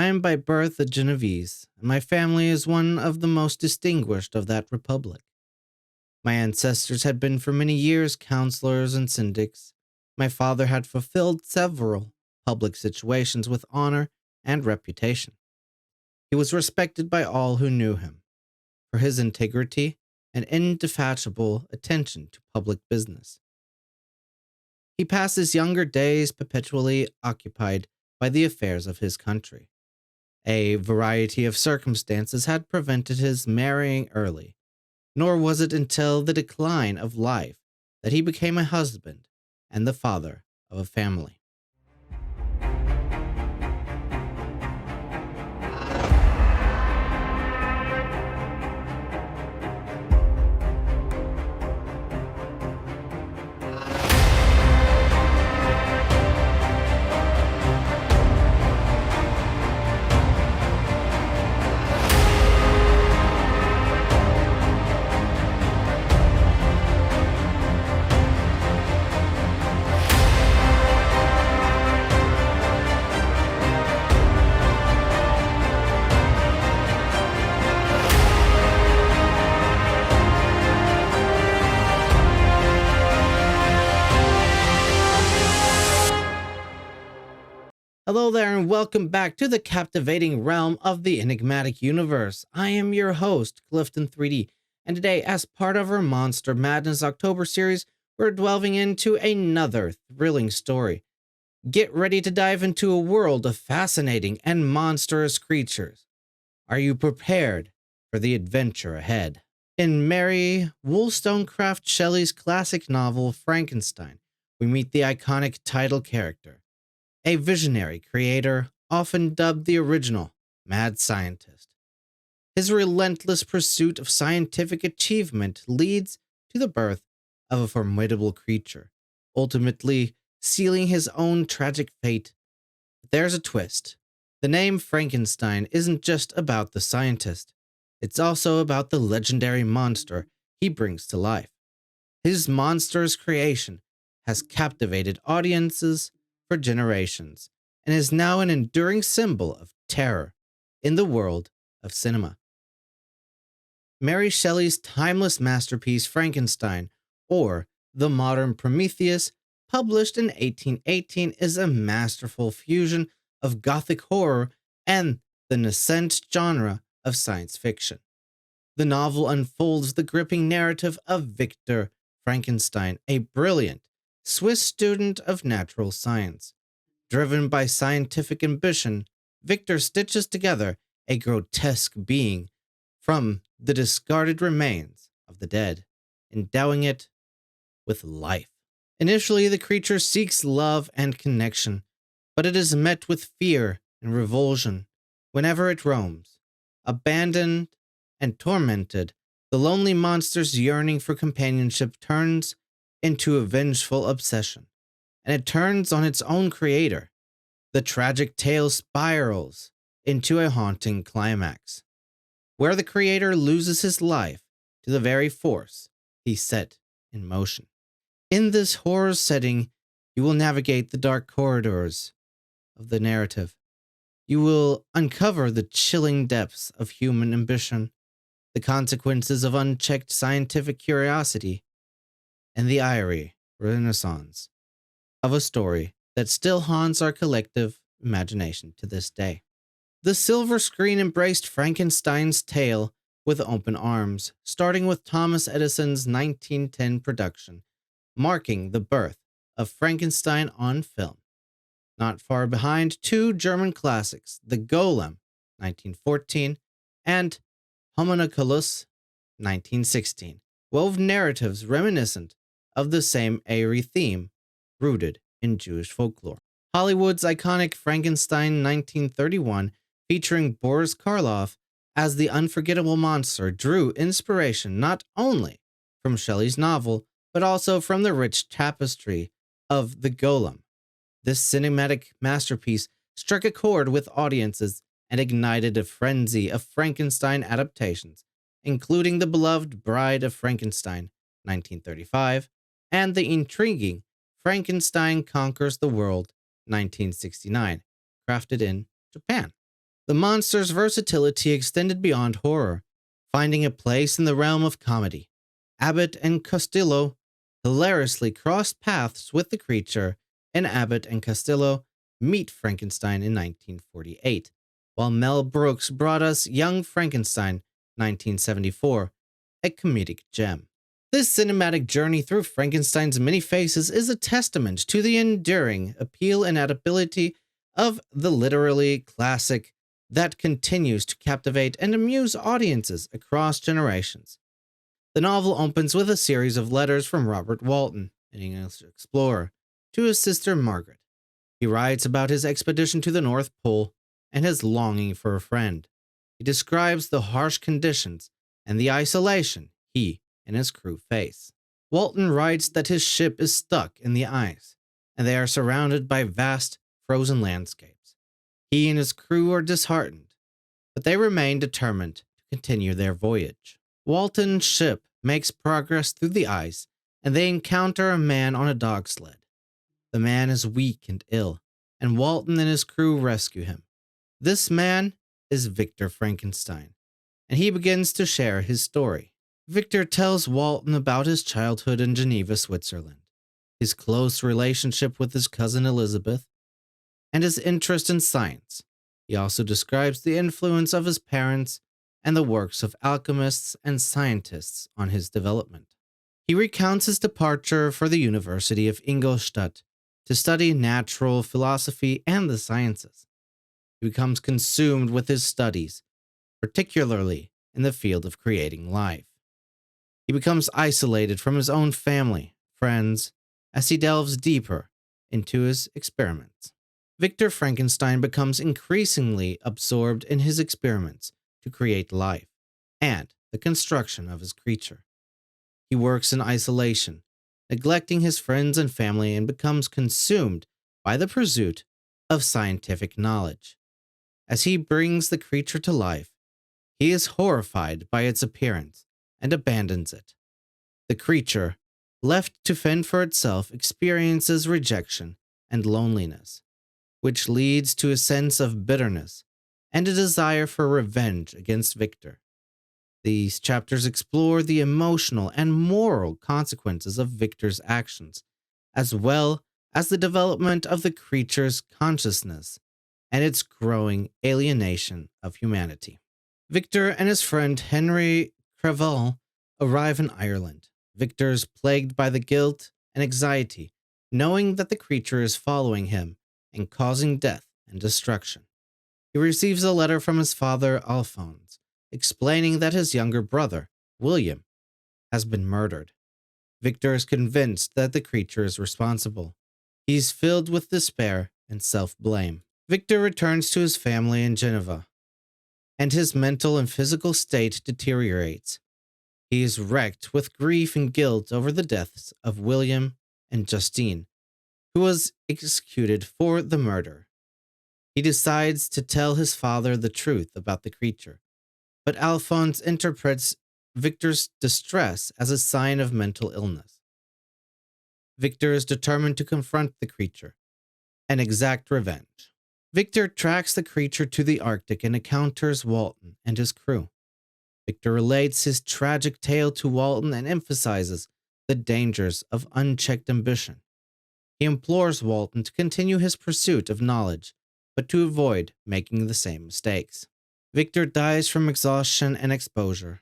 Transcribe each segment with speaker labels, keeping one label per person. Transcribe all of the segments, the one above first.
Speaker 1: am by birth a Genovese, and my family is one of the most distinguished of that republic. My ancestors had been for many years counselors and syndics. My father had fulfilled several public situations with honor and reputation. He was respected by all who knew him for his integrity and indefatigable attention to public business. He passed his younger days perpetually occupied by the affairs of his country. A variety of circumstances had prevented his marrying early, nor was it until the decline of life that he became a husband and the father of a family. Hello there, and welcome back to the captivating realm of the Enigmatic universe. I am your host, Clifton3D, and today, as part of our Monster Madness October series, we're delving into another thrilling story. Get ready to dive into a world of fascinating and monstrous creatures. Are you prepared for the adventure ahead? In Mary Wollstonecraft Shelley's classic novel Frankenstein, we meet the iconic title character, a visionary creator, often dubbed the original mad scientist. His relentless pursuit of scientific achievement leads to the birth of a formidable creature, ultimately sealing his own tragic fate. But there's a twist. The name Frankenstein isn't just about the scientist, it's also about the legendary monster he brings to life. His monstrous creation has captivated audiences for generations, and is now an enduring symbol of terror in the world of cinema. Mary Shelley's timeless masterpiece Frankenstein, or The Modern Prometheus, published in 1818, is a masterful fusion of Gothic horror and the nascent genre of science fiction. The novel unfolds the gripping narrative of Victor Frankenstein, a brilliant Swiss student of natural science. Driven by scientific ambition, Victor stitches together a grotesque being from the discarded remains of the dead, endowing it with life. Initially, the creature seeks love and connection, but it is met with fear and revulsion whenever it roams. Abandoned and tormented, the lonely monster's yearning for companionship turns into a vengeful obsession, and it turns on its own creator. The tragic tale spirals into a haunting climax, where the creator loses his life to the very force he set in motion. In this horror setting, you will navigate the dark corridors of the narrative. You will uncover the chilling depths of human ambition, the consequences of unchecked scientific curiosity, and the eerie renaissance of a story that still haunts our collective imagination to this day. The silver screen embraced Frankenstein's tale with open arms, starting with Thomas Edison's 1910 production, marking the birth of Frankenstein on film. Not far behind, two German classics, The Golem, 1914, and Homunculus, 1916, wove narratives reminiscent of the same airy theme, rooted in Jewish folklore. Hollywood's iconic Frankenstein 1931, featuring Boris Karloff as the unforgettable monster, drew inspiration not only from Shelley's novel, but also from the rich tapestry of The Golem. This cinematic masterpiece struck a chord with audiences and ignited a frenzy of Frankenstein adaptations, including the beloved Bride of Frankenstein, 1935, and the intriguing Frankenstein Conquers the World, 1969, crafted in Japan. The monster's versatility extended beyond horror, finding a place in the realm of comedy. Abbott and Costello hilariously crossed paths with the creature, and Abbott and Costello meet Frankenstein in 1948, while Mel Brooks brought us Young Frankenstein 1974, a comedic gem. This cinematic journey through Frankenstein's many faces is a testament to the enduring appeal and adaptability of the literary classic that continues to captivate and amuse audiences across generations. The novel opens with a series of letters from Robert Walton, an English explorer, to his sister Margaret. He writes about his expedition to the North Pole and his longing for a friend. He describes the harsh conditions and the isolation he and his crew face. Walton writes that his ship is stuck in the ice, and they are surrounded by vast, frozen landscapes. He and his crew are disheartened, but they remain determined to continue their voyage. Walton's ship makes progress through the ice, and they encounter a man on a dog sled. The man is weak and ill, and Walton and his crew rescue him. This man is Victor Frankenstein, and he begins to share his story. Victor tells Walton about his childhood in Geneva, Switzerland, his close relationship with his cousin Elizabeth, and his interest in science. He also describes the influence of his parents and the works of alchemists and scientists on his development. He recounts his departure for the University of Ingolstadt to study natural philosophy and the sciences. He becomes consumed with his studies, particularly in the field of creating life. He becomes isolated from his own family, friends, as he delves deeper into his experiments. Victor Frankenstein becomes increasingly absorbed in his experiments to create life and the construction of his creature. He works in isolation, neglecting his friends and family, and becomes consumed by the pursuit of scientific knowledge. As he brings the creature to life, he is horrified by its appearance and abandons it. The creature, left to fend for itself, experiences rejection and loneliness, which leads to a sense of bitterness and a desire for revenge against Victor. These chapters explore the emotional and moral consequences of Victor's actions, as well as the development of the creature's consciousness and its growing alienation of humanity. Victor and his friend Henry Crevel arrive in Ireland. Victor is plagued by the guilt and anxiety, knowing that the creature is following him and causing death and destruction. He receives a letter from his father, Alphonse, explaining that his younger brother, William, has been murdered. Victor is convinced that the creature is responsible. He is filled with despair and self-blame. Victor returns to his family in Geneva, and his mental and physical state deteriorates. He is wrecked with grief and guilt over the deaths of William and Justine, who was executed for the murder. He decides to tell his father the truth about the creature, but Alphonse interprets Victor's distress as a sign of mental illness. Victor is determined to confront the creature and exact revenge. Victor tracks the creature to the Arctic and encounters Walton and his crew. Victor relates his tragic tale to Walton and emphasizes the dangers of unchecked ambition. He implores Walton to continue his pursuit of knowledge, but to avoid making the same mistakes. Victor dies from exhaustion and exposure.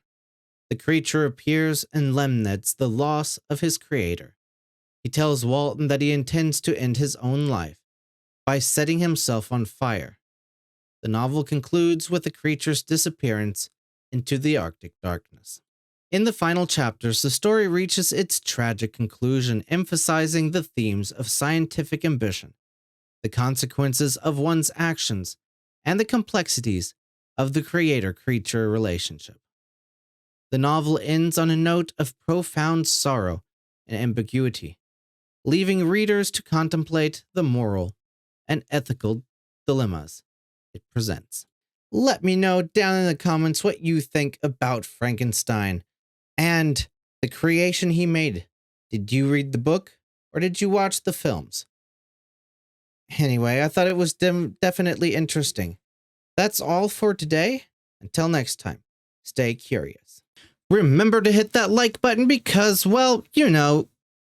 Speaker 1: The creature appears and laments the loss of his creator. He tells Walton that he intends to end his own life by setting himself on fire. The novel concludes with the creature's disappearance into the Arctic darkness. In the final chapters, the story reaches its tragic conclusion, emphasizing the themes of scientific ambition, the consequences of one's actions, and the complexities of the creator-creature relationship. The novel ends on a note of profound sorrow and ambiguity, leaving readers to contemplate the moral and ethical dilemmas it presents. Let me know down in the comments what you think about Frankenstein and the creation he made. Did you read the book or did you watch the films? Anyway, I thought it was definitely interesting. That's all for today. Until next time, stay curious. Remember to hit that like button because, well,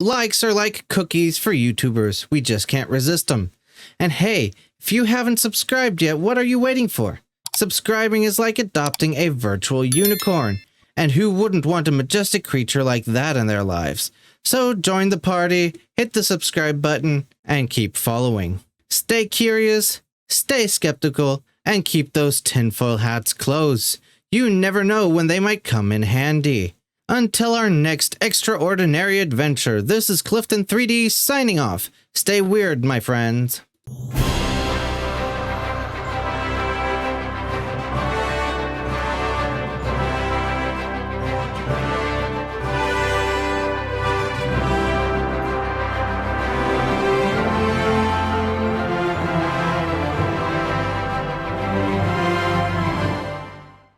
Speaker 1: likes are like cookies for YouTubers. We just can't resist them. And hey, if you haven't subscribed yet, what are you waiting for? Subscribing is like adopting a virtual unicorn. And who wouldn't want a majestic creature like that in their lives? So join the party, hit the subscribe button, and keep following. Stay curious, stay skeptical, and keep those tinfoil hats close. You never know when they might come in handy. Until our next extraordinary adventure, this is Clifton3D signing off. Stay weird, my friends.